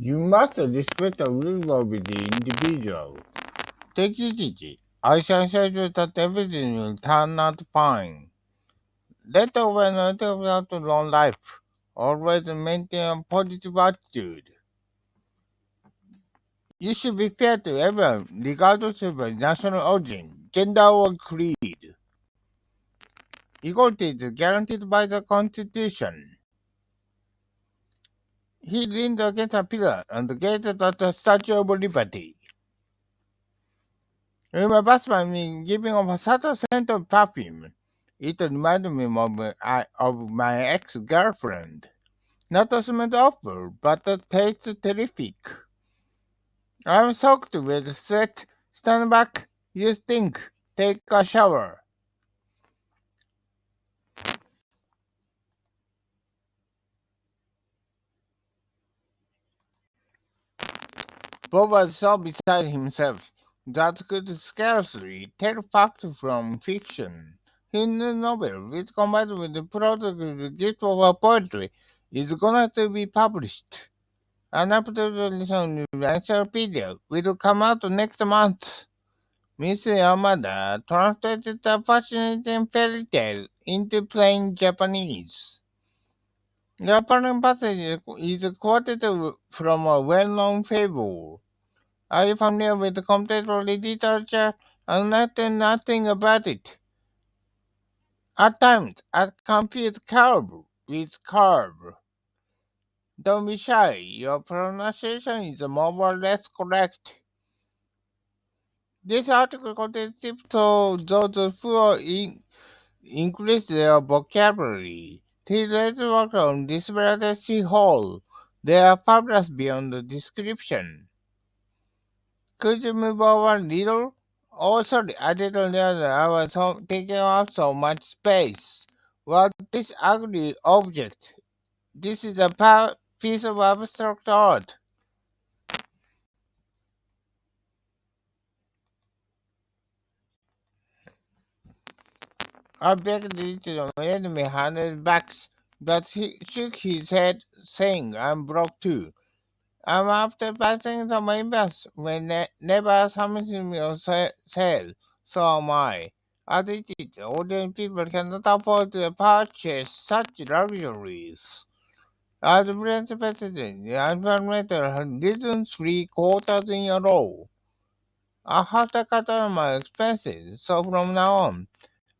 You must respect the will of the individual. Take it easy. I can assure you that everything will turn out fine. Let the one out to long life. Always maintain a positive attitude. You should be fair to everyone, regardless of their national origin, gender, or creed. Equality is guaranteed by the Constitution. He leaned against a pillar and gazed at the Statue of Liberty. Remember me giving off a subtle scent of perfume. It reminded me of my ex-girlfriend. Not a smell awful, but the taste terrific. I'm soaked with sweat. Stand back. You stink. Take a shower. Bob was so beside himself that could scarcely tell fact from fiction. His new novel, which combined with the product the gift of a poetry, is going to be published. An adaptation encyclopedia will come out next month. Miss Yamada translated the fascinating fairy tale into plain Japanese. The following passage is quoted from a well-known fable. Are you familiar with contemporary literature and nothing about it? At times, I confuse curve with curve. Don't be shy, your pronunciation is more or less correct. This article contains tips for those who increase their vocabulary. Today's work on Disability Hall. They are fabulous beyond the description. Could you move over a little? Oh, sorry, I didn't realize I was taking up so much space. What this ugly object? This is a piece of abstract art. I begged him to lend me 100 bucks, but he shook his head, saying I'm broke too. I'm after passing the members when never something on sale, so am I. As it is, ordinary people cannot afford to purchase such luxuries. As Brent President, the environmental has risen 3 quarters in a row. I have to cut down my expenses, so from now on,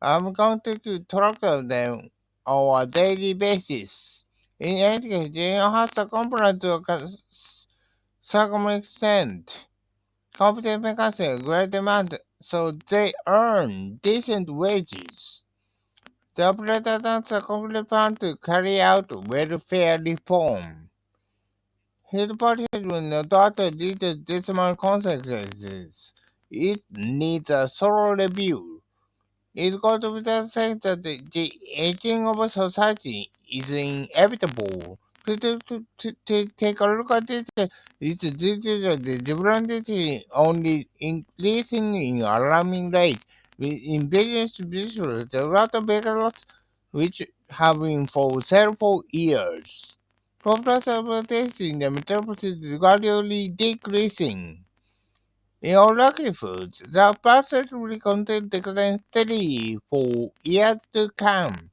I'm going to keep track of them on a daily basis. In any case, they have to comply to a some extent. Competent makers have great demand, so they earn decent wages. The operator has a complete plan to carry out welfare reform. His party will adopt these decimal consequences. It needs a thorough review. It goes without saying that the aging of society is inevitable. To take a look at it, the difference only increasing in alarming rate. With indigenous visuals, the lot of backlots which have been for several years. Population in the metropolis is gradually decreasing. In all likelihood, the parcel will continue decline steadily for years to come.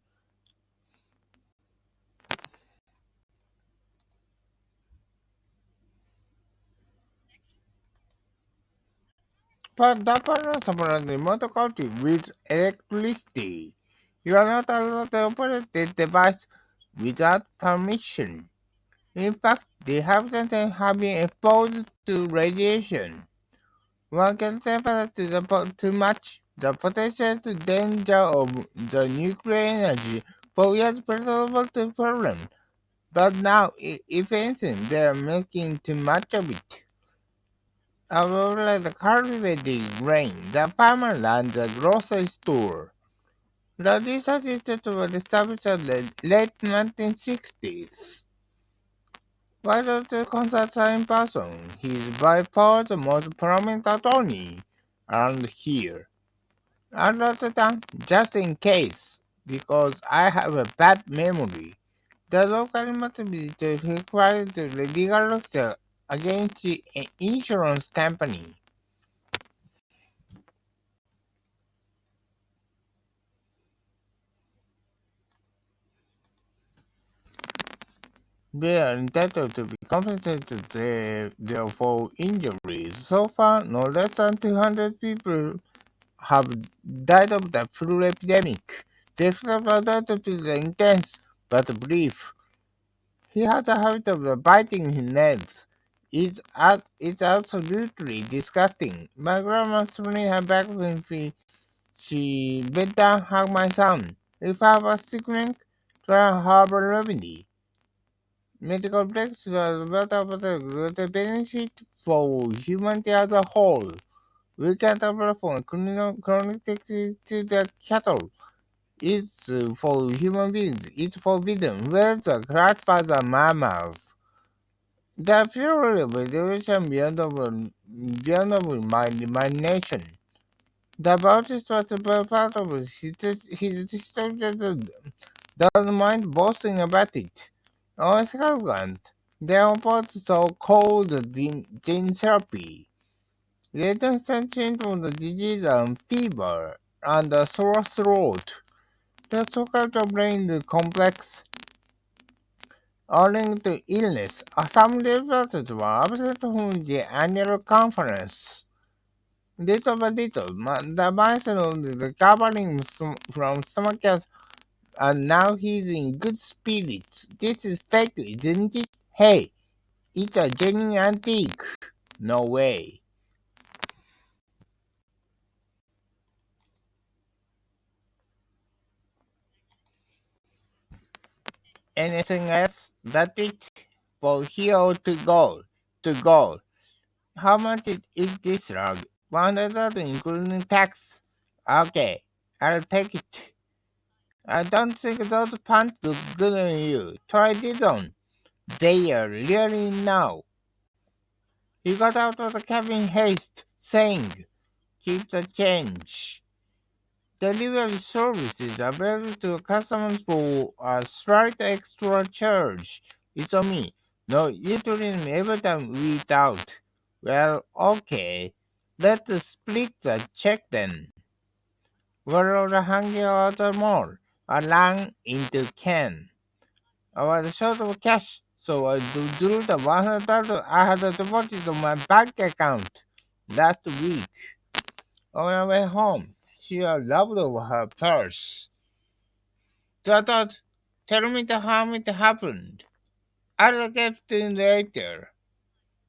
But the panel supplies remote country with electricity. You are not allowed to operate the device without permission. In fact, the inhabitants have been exposed to radiation. One can separate too much the potential danger of the nuclear energy for years preferable to problem. But now, if anything, they are making too much of it. However, the cultivating grain, the farmer and the grocery store. The disadvantage was established in the late 1960s. Why don't the concerts are in person? He is by far the most prominent attorney around here. Another time, just in case, because I have a bad memory. The local municipality required the legal lecture against the insurance company. They are entitled to be compensated for injuries. So far, no less than 200 people have died of the flu epidemic. The effects of that is intense but brief. He had a habit of biting his nails. It's absolutely disgusting. My grandma threw her back when she bent down hug my son. If I was sickening, try harbor remedy. Medical breakthroughs are better but the benefit for humanity as a whole. We can't afford from chronic disease to the cattle. It's for human beings. It's forbidden. Where's the crack for the mammals? The fury of evolution beyond my imagination. The Bautist was a part of his system that doesn't mind boasting about it. On Scotland, they oppose so-called gene therapy. They don't change from the disease and fever and the sore throat. The so-called brain is complex owing to illness. Some reporters were absent from the annual conference. Little by little, the bison was recovering from stomach cancer, and now he's in good spirits. This is fake, isn't it? Hey, it's a genuine antique. No way. Anything else? That's it. For here to go. To go. How much is this rug? $100 including tax. Okay, I'll take it. I don't think those pants look good on you. Try this on. They are really now. He got out of the cab in haste, saying, keep the change. Delivery service is available to customers for a slight extra charge. It's on me. No, you told me every time we eat out. Well, okay. Let's split the check then. We're all hanging out more. I ran into Ken. I was short of cash, so I drew the $100 I had deposited on my bank account last week. On my way home, she loved over her purse. So I thought, tell me how it happened. I'll get to it later.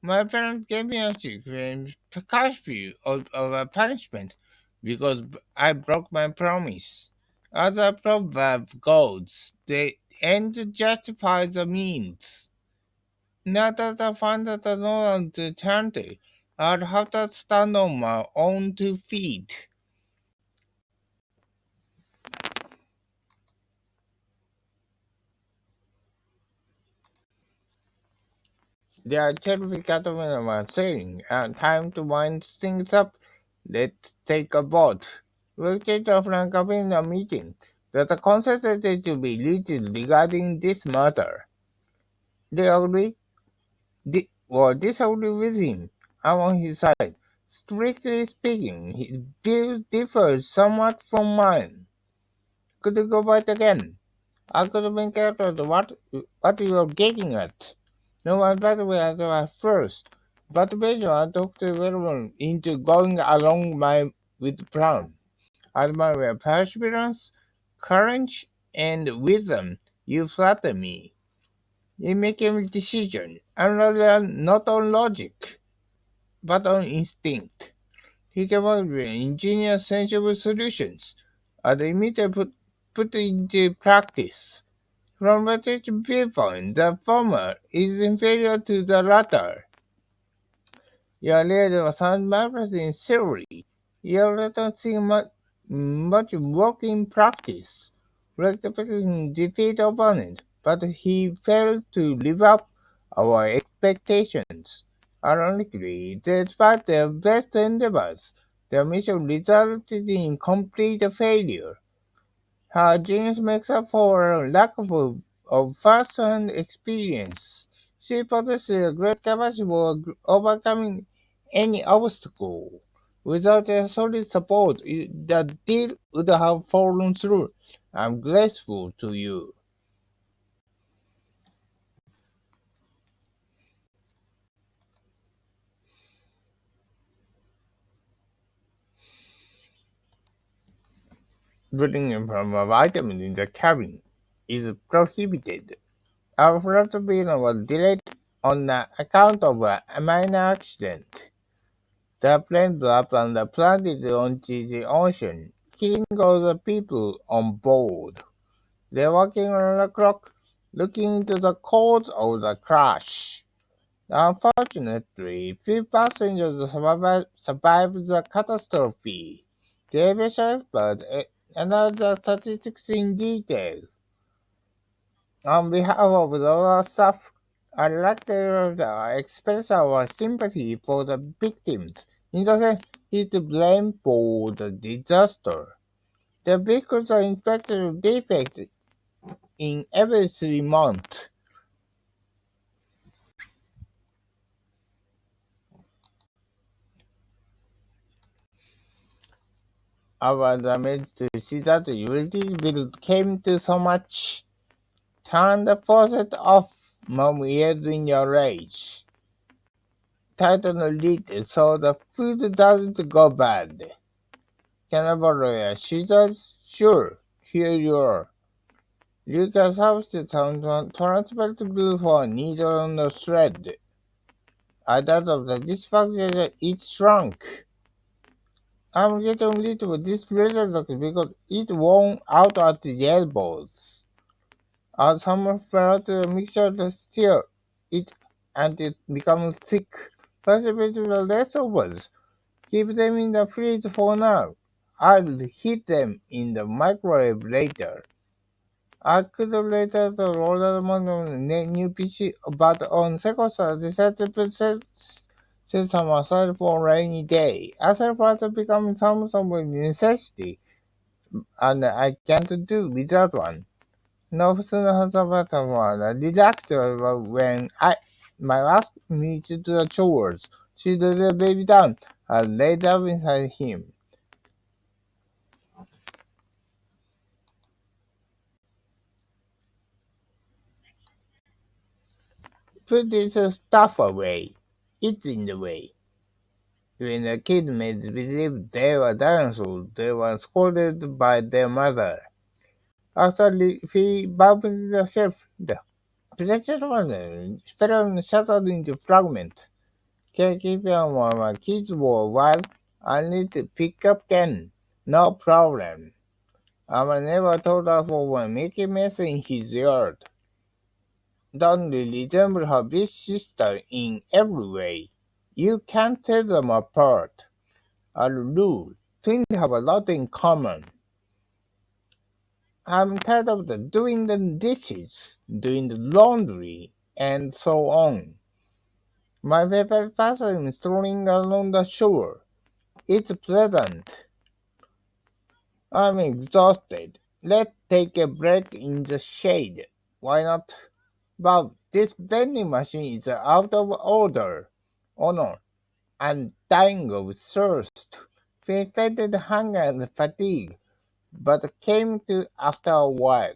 My parents gave me a secret cash view of a punishment because I broke my promise. As a proverb goes, the end justifies the means. Now that I found that I know how to turn to, I'd have to stand on my own 2 feet. There are terrific cattlemen of my saying, and time to wind things up. Let's take a vote. We'll take a frank in a meeting that a consensus is to be reached regarding this matter. They agree? Or disagree with him? I'm on his side. Strictly speaking, his views differ somewhat from mine. Could you go back again? I could have been careful of what you were getting at. No one better way at first, but eventually I talked everyone into going along with the plan. I admire your perseverance, courage, and wisdom. You flatter me. In making a decision, I'm not on logic, but on instinct. He came up with ingenious, sensible solutions, and immediately put into practice. From a certain viewpoint, the former is inferior to the latter. Your leader sounds marvelous in theory. You don't see much work in practice. Like the person defeat opponent, but he failed to live up our expectations. Ironically, despite their best endeavors, their mission resulted in complete failure. Her genius makes up for a lack of first-hand experience. She possessed a great capacity for overcoming any obstacle. Without a solid support, the deal would have fallen through. I'm grateful to you. Putting from a vitamin in the cabin is prohibited. Our flight was delayed on account of a minor accident. The plane blew up and plunged onto the ocean, killing all the people on board. They're working on the clock, looking into the cause of the crash. Unfortunately, few passengers survived the catastrophe. The aviation expert analyzed the statistics in detail. On behalf of the staff, I'd like to express our sympathy for the victims. In the sense, is to blame for the disaster. The vehicles are inspected with defects in every 3 months. I was amazed to see that the utility bill came to so much. Turn the faucet off, Mom yelled in your rage. Tighten the lid so the food doesn't go bad. Can I borrow your scissors? Sure, here you are. Lucas has the transportable for a needle on the thread. I thought of the dysfunction it shrunk. I'm getting rid of this product because it worn out at the elbows. As someone felt the mixture to stir it and it becomes thick. Precipitate the leftovers. Keep them in the fridge for now. I'll heat them in the microwave later. I could have later to order the new PC, but on second thought, I decided to set some aside for a rainy day. Aside for it becoming some necessity, and I can't do without one. No sooner has the one relaxed when my asked me to do the chores. She laid the baby down and laid up inside him. Put this stuff away. It's in the way. When the kids made believe they were dinosaurs, they were scolded by their mother. After he bumped the shelf, the protection was fell and shattered into fragments. Carekeeper my kids were wild. I need to pick up Ken. No problem. I never told her for making mess in his yard. Don't resemble her big sister in every way. You can't tell them apart. A rule. Twins have a lot in common. I'm tired of doing the dishes, doing the laundry, and so on. My favorite pastime is strolling along the shore. It's pleasant. I'm exhausted. Let's take a break in the shade. Why not? But this vending machine is out of order. Oh no, I'm dying of thirst. We faded hunger and fatigue, but came to after a while.